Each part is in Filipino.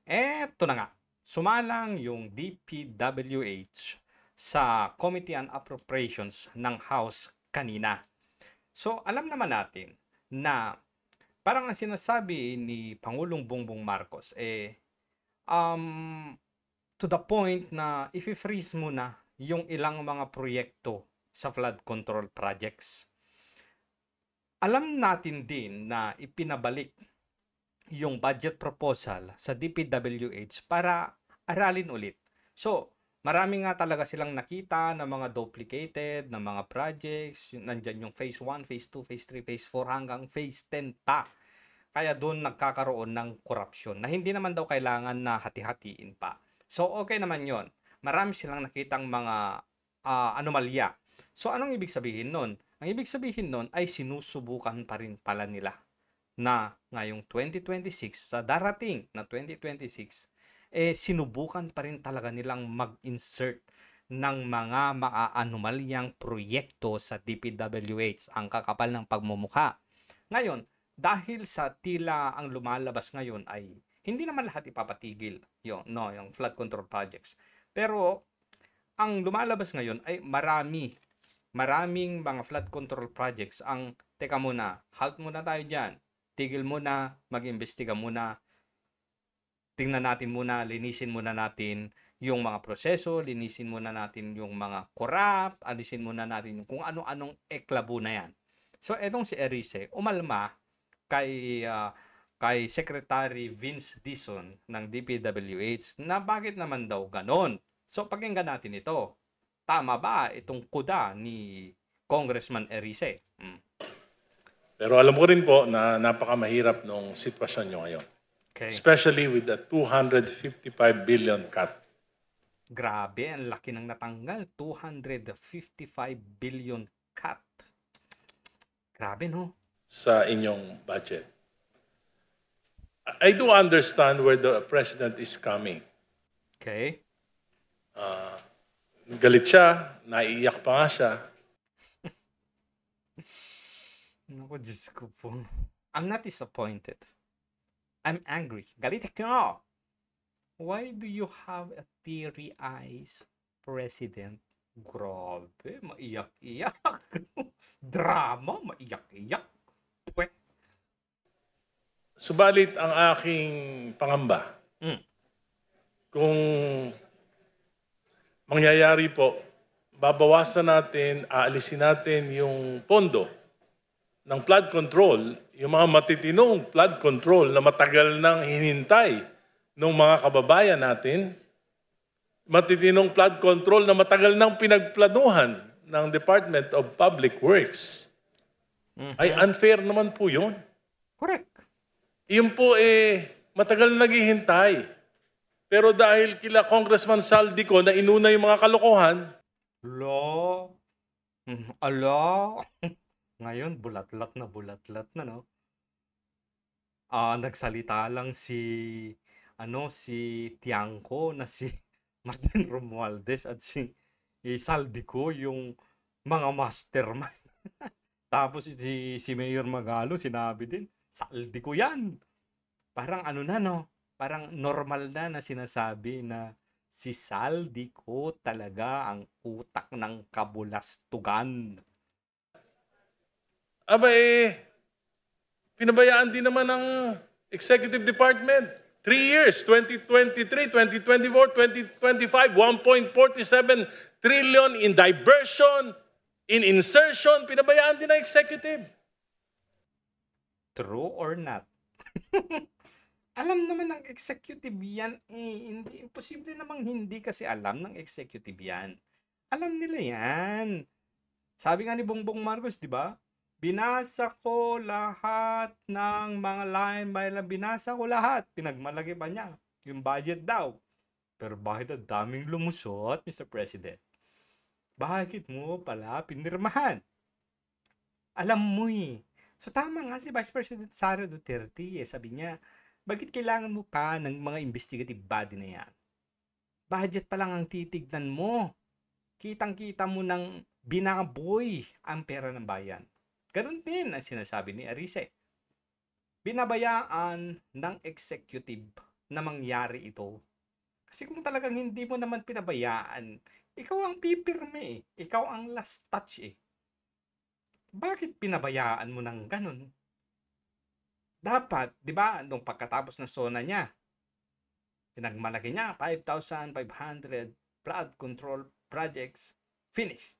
Eto na nga, sumalang yung DPWH sa Committee on Appropriations ng House kanina. So, alam naman natin na parang ang sinasabi ni Pangulong Bongbong Marcos um, to the point na i-freeze muna yung ilang mga proyekto sa flood control projects. Alam natin din na ipinabalik yung budget proposal sa DPWH para aralin ulit. So, marami nga talaga silang nakita na mga duplicated na mga projects. Nandyan yung phase 1, phase 2, phase 3, phase 4 hanggang phase 10 pa. Kaya doon nagkakaroon ng korupsyon na hindi naman daw kailangan na hati-hatiin pa. So, okay naman yon. Marami silang nakitang mga anomalya. So, anong ibig sabihin nun? Ang ibig sabihin nun ay sinusubukan pa rin pala nila na ngayong 2026, sa darating na 2026, sinubukan pa rin talaga nilang mag-insert ng mga maaanomalyang proyekto sa DPWH. Ang kakapal ng pagmumukha. Ngayon, dahil sa tila ang lumalabas ngayon ay hindi naman lahat ipapatigil yung flood control projects. Pero ang lumalabas ngayon ay maraming mga flood control projects ang teka muna, halt muna tayo diyan. Tigil muna, mag-imbestiga muna. Tingnan natin muna, linisin muna natin yung mga proseso, linisin muna natin yung mga corrupt, alisin muna natin yung kung ano-anong eklabo na yan. So etong si Erice, umalma kay Secretary Vince Dizon ng DPWH na bakit naman daw ganon. So pakinggan natin ito. Tama ba itong kuda ni Congressman Erice? Pero alam ko rin po na napakamahirap nung sitwasyon nyo ngayon. Okay. Especially with the 255 billion cut. Grabe, ang laki ng natanggal. 255 billion cut. Grabe, no? Sa inyong budget. I do understand where the president is coming. Okay. Galit siya, naiiyak pa nga siya. Naku, Diyos ko po. I'm not disappointed. I'm angry. Galit ako. Why do you have a teary eyes, President? Grabe, maiyak-iyak. Drama, maiyak-iyak. Pwe. Subalit ang aking pangamba, kung mangyayari po, babawasan natin, aalisin natin yung pondo ng flood control, yung mga matitinong flood control na matagal nang hinintay ng mga kababayan natin, matitinong flood control na matagal nang pinagplanuhan ng Department of Public Works, ay unfair naman po yun. Correct. Yun po matagal na naghihintay. Pero dahil kila Congressman Saldico na inuna yung mga kalokohan, ala. Ngayon, bulatlat na, no? Nagsalita lang si Tiangco na si Martin Romualdez at si Saldico, yung mga mastermind. Tapos si Mayor Magalo, sinabi din, Saldico yan. Parang parang normal na sinasabi na si Saldico talaga ang utak ng kabulastugan. pinabayaan din naman ng Executive Department. 3 years, 2023, 2024, 2025, 1.47 trillion in diversion, in insertion, pinabayaan din ng Executive. True or not? Alam naman ng executive yan Hindi, imposible namang hindi kasi alam ng executive yan. Alam nila yan. Sabi nga ni Bongbong Marcos, di ba? Binasa ko lahat ng mga line by line. Binasa ko lahat. Pinagmalaki pa niya. Yung budget daw. Pero bakit ang daming lumusot, Mr. President? Bakit mo pala pinirmahan? Alam mo So tama nga si Vice President Sara Duterte. Sabi niya, bakit kailangan mo pa ng mga investigative body na yan? Budget pa lang ang titignan mo. Kitang-kita mo ng binaboy ang pera ng bayan. Ganun din ang sinasabi ni Erice. Binabayaan ng executive na mangyari ito. Kasi kung talagang hindi mo naman pinabayaan, ikaw ang pipirme eh. Ikaw ang last touch eh. Bakit pinabayaan mo ng ganun? Dapat, di ba, nung pagkatapos ng SONA niya, pinagmalaki niya, 5,500 flood control projects, finish.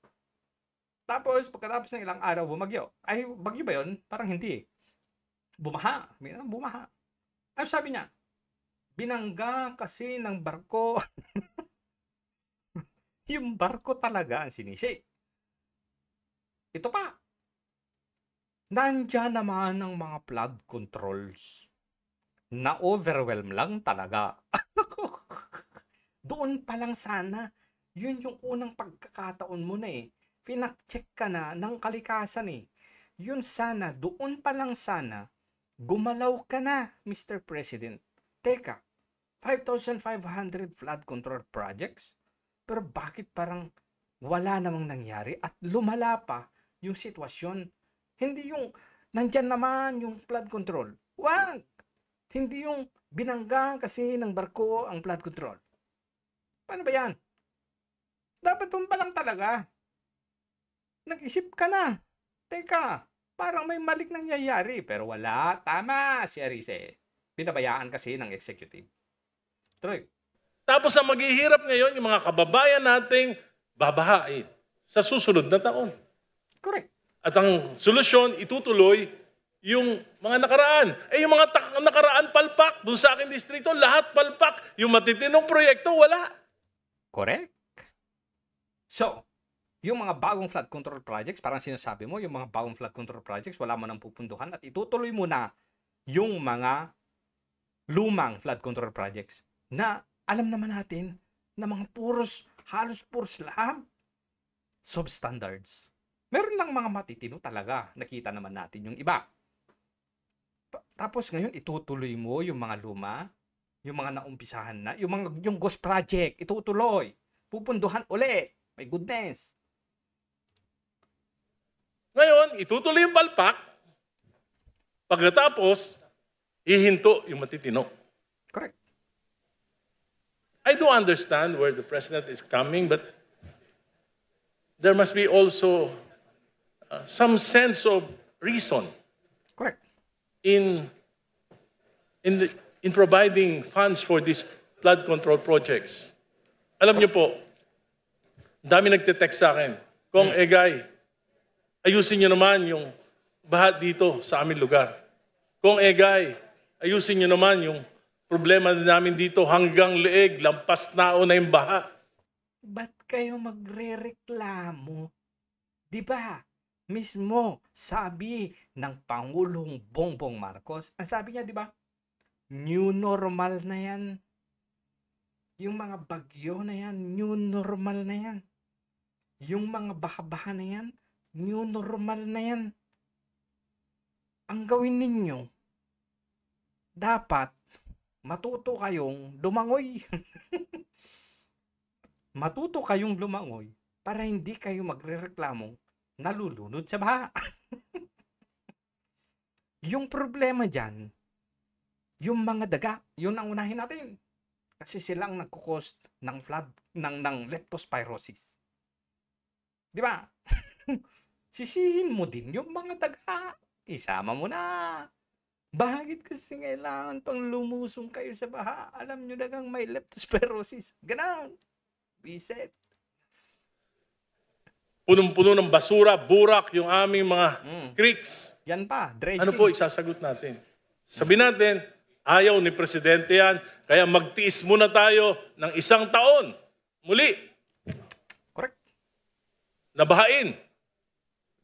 Tapos, pagkatapos ng ilang araw, bumagyo. Ay, bagyo ba yun? Parang hindi eh. Bumaha. Bumaha. Ay, sabi niya, binangga kasi ng barko. Yung barko talaga ang sinisi. Ito pa. Nandyan naman ang mga flood controls. Na-overwhelm lang talaga. Doon pa lang sana. Yun yung unang pagkakataon mo na eh. Pinak-check ka na ng kalikasan eh. Yun sana, doon pa lang sana, gumalaw ka na, Mr. President. Teka, 5,500 flood control projects? Pero bakit parang wala namang nangyari at lumala pa yung sitwasyon? Hindi yung nandyan naman yung flood control. Wag! Hindi yung binangga kasi ng barko ang flood control. Paano ba yan? Dapat doon pa lang talaga. Nag-isip ka na. Teka, parang may malik nangyayari. Pero wala. Tama si Arice. Pinabayaan kasi ng executive. Tuloy. Tapos ang maghihirap ngayon, yung mga kababayan nating babahain sa susunod na taon. Correct. At ang solusyon, itutuloy yung mga nakaraan. Yung mga nakaraan palpak, dun sa aking distrito, lahat palpak. Yung matitinong proyekto, wala. Correct. So, yung mga bagong flood control projects, parang sinasabi mo, yung mga bagong flood control projects, wala mo nang pupunduhan at itutuloy mo na yung mga lumang flood control projects na alam naman natin na mga halos puros lahat substandards. Meron lang mga matitino talaga. Nakita naman natin yung iba. Tapos ngayon, itutuloy mo yung mga luma, yung mga naumpisahan na, yung ghost project, itutuloy. Pupunduhan uli. My goodness. Ngayon, itutuloy yung palpak. Pagkatapos, ihinto yung matitino. Correct. I do understand where the president is coming, but there must be also some sense of reason Correct. in providing funds for these flood control projects. Alam niyo po, dami nagte-text sa akin, Kung Egay, ayusin niyo naman yung baha dito sa aming lugar. Kung Egay, ayusin niyo naman yung problema namin dito hanggang leeg, lampas nao na yung baha. Ba't kayo magrereklamo? Di ba? Mismo sabi ng Pangulong Bongbong Marcos, ang sabi niya, di ba? New normal na yan. Yung mga bagyo na yan, new normal na yan. Yung mga baha-baha na yan, new normal na yan. Ang gawin ninyo, dapat matuto kayong lumangoy. Matuto kayong lumangoy para hindi kayo magrereklamong nalulunod sa baha. Yung problema dyan, yung mga daga, yun ang unahin natin. Kasi silang nagkukost ng flood, ng leptospirosis. Di ba? Sisihin mo din yung mga daga. Isama mo na. Bakit kasi kailangan pang lumusong kayo sa baha? Alam nyo dagang may leptospirosis. Ganon. Biset. Punong-puno ng basura, burak yung aming mga creeks. Yan pa, dredging. Ano po isasagot natin? Sabi natin, ayaw ni Presidente yan, kaya magtiis muna tayo ng 1 taon. Muli. Correct. Nabahain.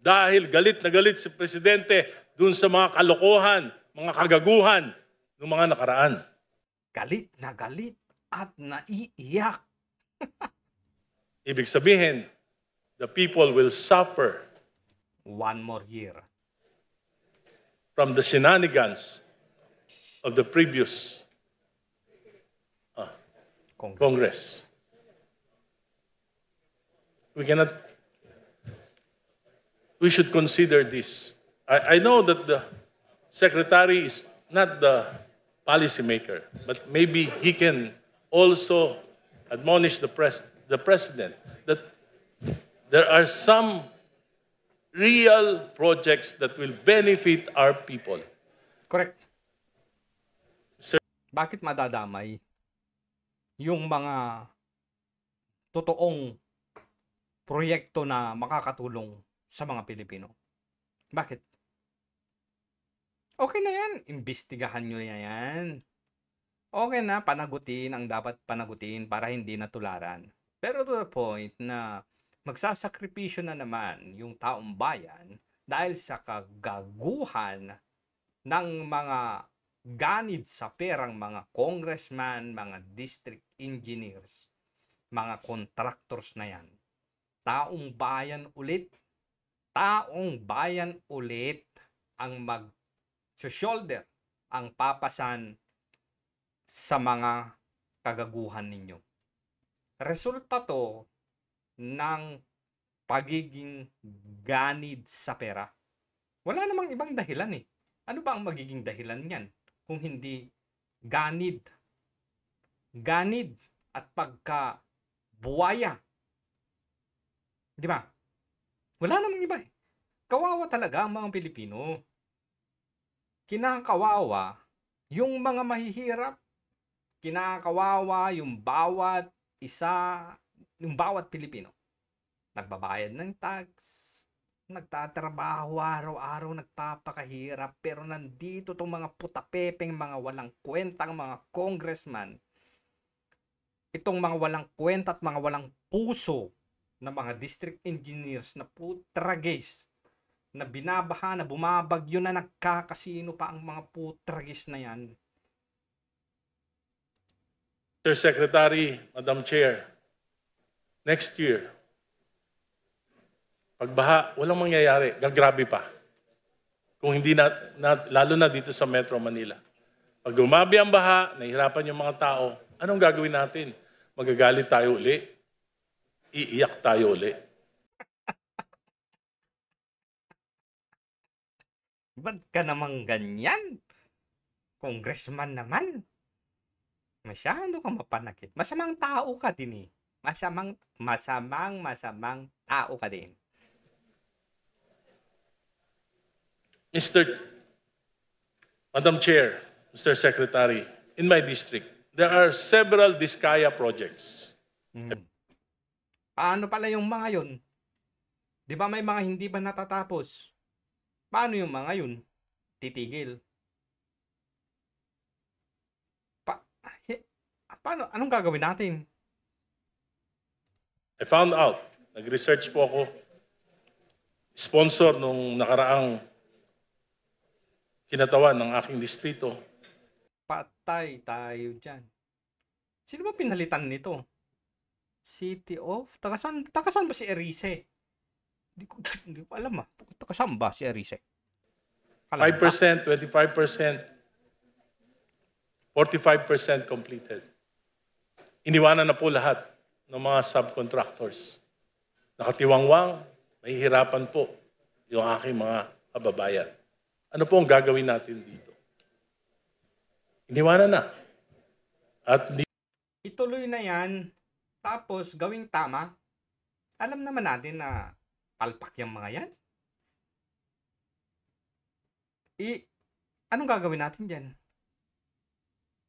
Dahil galit na galit si Presidente dun sa mga kalokohan, mga kagaguhan ng mga nakaraan. Galit na galit at naiiyak. Ibig sabihin, the people will suffer One more year. from the shenanigans of the previous Congress. We should consider this. I know that the Secretary is not the policymaker, but maybe he can also admonish the president that there are some real projects that will benefit our people. Correct. Sir, Bakit madadamay yung mga totoong proyekto na makakatulong sa mga Pilipino? Bakit? Okay na yan. Imbestigahan nyo na yan. Okay na, panagutin ang dapat panagutin para hindi natularan. Pero to the point na magsasakripisyo na naman yung taong bayan dahil sa kagaguhan ng mga ganid sa perang mga congressman, mga district engineers, mga contractors na yan. Taong bayan ulit ang mag-shoulder, ang papasan sa mga kagaguhan ninyo. Resulta to ng pagiging ganid sa pera. Wala namang ibang dahilan eh. Ano ba ang magiging dahilan niyan kung hindi ganid? Ganid at pagkabuwaya. Di ba? Wala namang iba eh. Kawawa talaga ang mga Pilipino. Kinakawawa yung mga mahihirap. Kinakawawa yung bawat isa, yung bawat Pilipino. Nagbabayad ng tax, nagtatrabaho araw-araw, nagpapakahirap, pero nandito tong mga putapepeng, mga walang kwentang mga congressman, itong mga walang kwenta at mga walang puso na mga district engineers na putragis, na binabaha, na bumabagyo, na nagkakasino pa ang mga putragis na yan. Mr. Secretary, Madam Chair, next year, pagbaha, walang mangyayari, gagrabe pa. Kung hindi lalo na dito sa Metro Manila. Pag gumabi ang baha, nahihirapan yung mga tao, anong gagawin natin? Magagalit tayo uli? Iiyak tayo uli? Ba't ka namang ganyan? Congressman naman. Masyado ka mapanakit. Masamang tao ka din eh. Masamang tao ka din. Madam Chair, Mr. Secretary, in my district, there are several Diskaya projects. Paano pala yung mga yun? Di ba may mga hindi ba natatapos? Paano yung mga yun? Titigil. Paano? Anong gagawin natin? I found out, nag-research po ako, sponsor nung nakaraang kinatawan ng aking distrito. Patay tayo dyan. Sino ba pinalitan nito? City of? Takasan ba si Erice? Hindi ko alam ah. Takasan ba si Erice? 5%, 25%, 45% completed. Iniwanan na po lahat ng mga subcontractors. Nakatiwangwang, mahihirapan po yung aking mga kababayan. Ano po ang gagawin natin dito? Iniwanan na. At ituloy na yan. Tapos gawing tama. Alam naman natin na palpak yung mga yan. Anong gagawin natin dyan?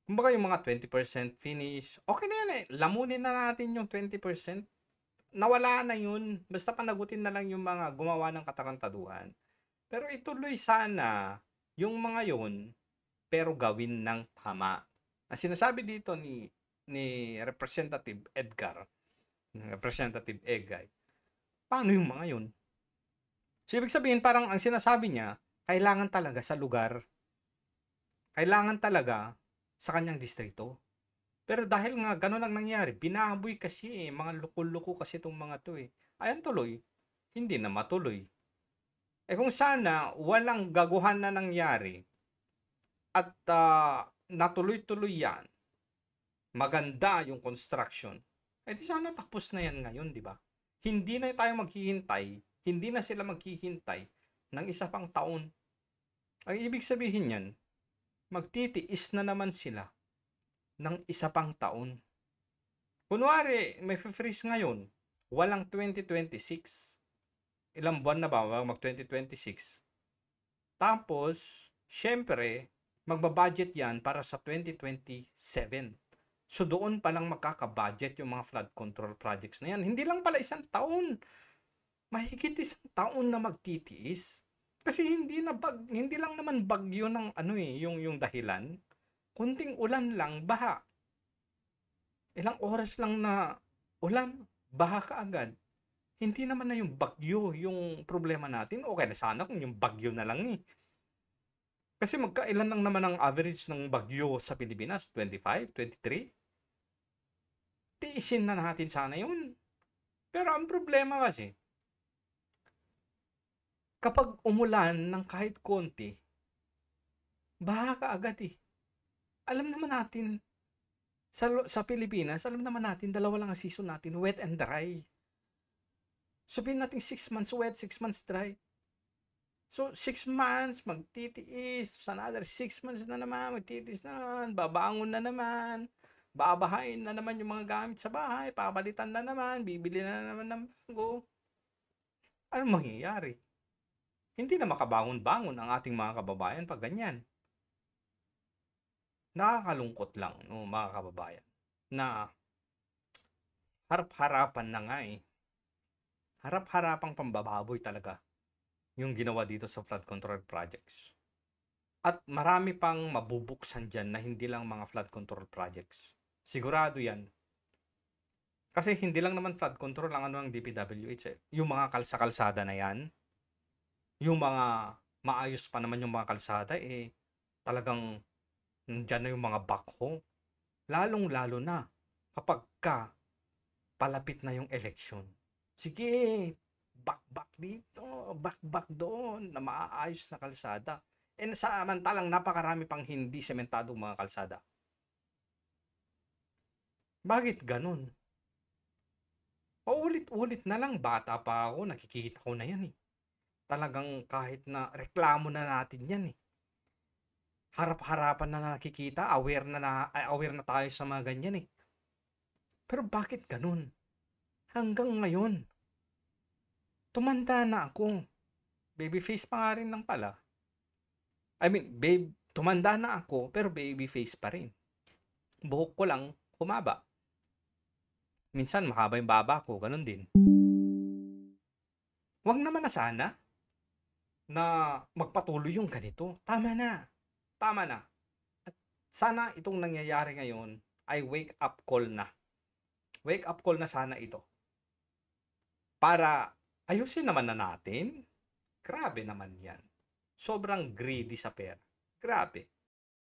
Kumbaga yung mga 20% finish, okay na yan eh. Lamunin na natin yung 20%. Nawala na yun. Basta panagutin na lang yung mga gumawa ng katarantaduhan. Pero ituloy sana yung mga yun, pero gawin ng tama. Ang sinasabi dito ni Representative Edgar, Representative Egay, paano yung mga yun? So, ibig sabihin, parang ang sinasabi niya, kailangan talaga sa lugar. Kailangan talaga sa kanyang distrito. Pero dahil nga gano'n ang nangyari, binaboy kasi mga luko-luko kasi itong mga to eh. Ayan tuloy, hindi na matuloy. Kung sana walang gaguhan na nangyari at natuloy-tuloy yan, maganda yung construction, di sana tapos na yan ngayon, di ba? Hindi na tayo maghihintay, hindi na sila maghihintay ng isa pang taon. Ang ibig sabihin yan, magtitiis na naman sila ng isa pang taon. Kunwari, may freeze ngayon, walang 2026. Ilang buwan na ba mag-2026? Tapos, syempre, magbabudget yan para sa 2027. So doon pa lang magkaka-budget yung mga flood control projects na yan. Hindi lang pala isang taon. Mahigit isang taon na magtitiis. Kasi hindi lang naman bagyo ng yung dahilan. Kunting ulan lang, baha. Ilang oras lang na ulan, baha ka agad. Hindi naman na yung bagyo yung problema natin. Okay na sana kung yung bagyo na lang eh. Kasi magkailan lang naman ang average ng bagyo sa Pilipinas? 25, 23? Tiisin na natin sana yun. Pero ang problema kasi, kapag umulan ng kahit konti, baha ka agad eh. Alam naman natin, sa Pilipinas, alam naman natin, dalawa lang ang season natin, wet and dry. Sabihin natin 6 months wet, 6 months dry. So, 6 months, magtitiis. Sa another 6 months na naman, magtitiis na naman. Babangon na naman. Babahain na naman yung mga gamit sa bahay. Papalitan na naman. Bibili na naman ng bago. Ano mangyayari? Hindi na makabangon-bangon ang ating mga kababayan pag ganyan. Nakakalungkot lang, no, mga kababayan, na harap-harapan na nga eh. Harap-harapang pambababoy talaga yung ginawa dito sa flood control projects. At marami pang mabubuksan dyan na hindi lang mga flood control projects. Sigurado yan. Kasi hindi lang naman flood control ang ng DPWH eh. Yung mga kalsada na yan, yung mga maayos pa naman yung mga kalsada eh, talagang nandyan na yung mga backhoe. Lalong-lalo na kapag palapit na yung election. Sige, back dito, back doon, na maayos na kalsada. Samantalang napakarami pang hindi sementadong mga kalsada. Bakit ganun? Paulit-ulit na lang, bata pa ako, nakikita ko na yan eh. Talagang kahit na reklamo na natin yan eh. Harap-harapan na nakikita, aware na tayo sa mga ganyan eh. Pero bakit ganun? Hanggang ngayon, tumanda na ako. Babyface pa nga rin lang pala. Tumanda na ako, pero babyface pa rin. Buhok ko lang, humaba. Minsan, mahaba yung baba ko, ganun din. Wag naman na sana na magpatuloy yung ganito. Tama na. At sana itong nangyayari ngayon ay wake up call na. Wake up call na sana ito. Para ayusin naman na natin. Grabe naman yan. Sobrang greedy sa pera. Grabe.